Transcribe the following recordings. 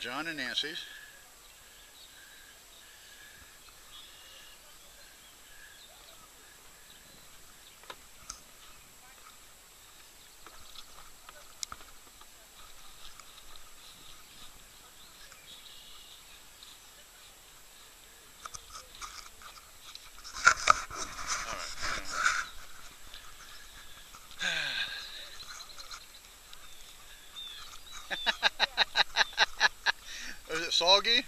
John and Nancy's. Is it soggy?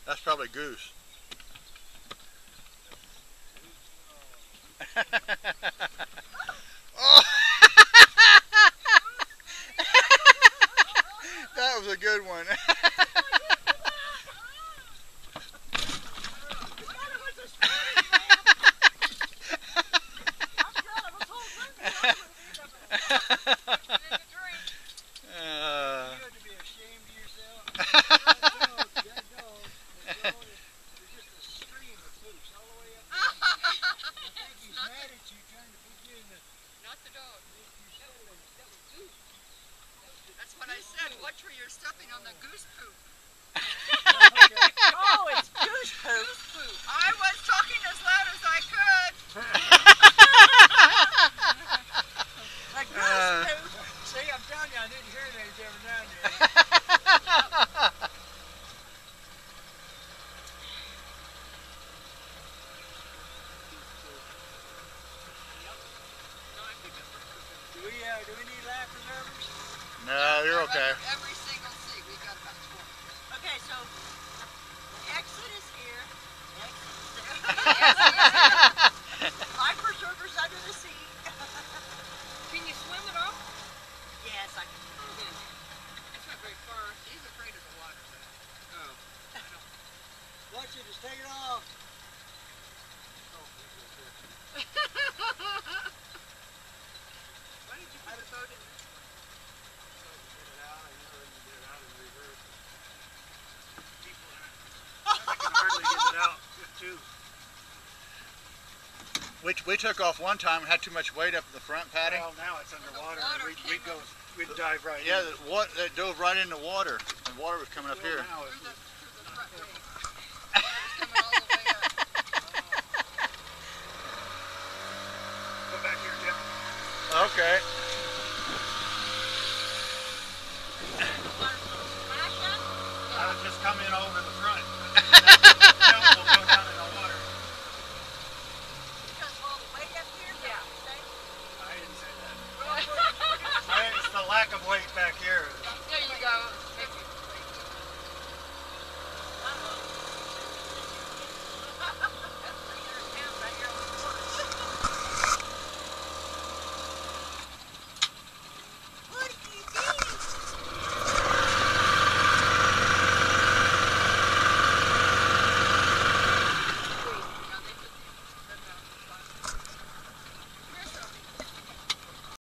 That's probably goose. Oh! That was a good one. That's what I said. Watch where you're stepping on the goose poop. Oh, it's goose poop. Goose poop. I was talking as loud as I could. A goose poop. See, I'm telling you, I didn't hear that every now and then. Do we need life preservers? No, you're okay. Every single seat. We've got about 20. Okay, so exit is here. Exit is there. Life preservers under the seat. Can you swim at all? Yes, I can. It's not very far. He's afraid of the water, though. Oh. Watch it, just take it off. Why did you put the boat in there? We took off one time and had too much weight up in the front, Patty. Well, now it's underwater. Water We'd dive right Yeah, in. it dove right in the water, and water was coming up here. Now it's, Through the front gate. Water's coming all the way up. come back here, Jim. Okay. I was just coming over the front. Now we'll go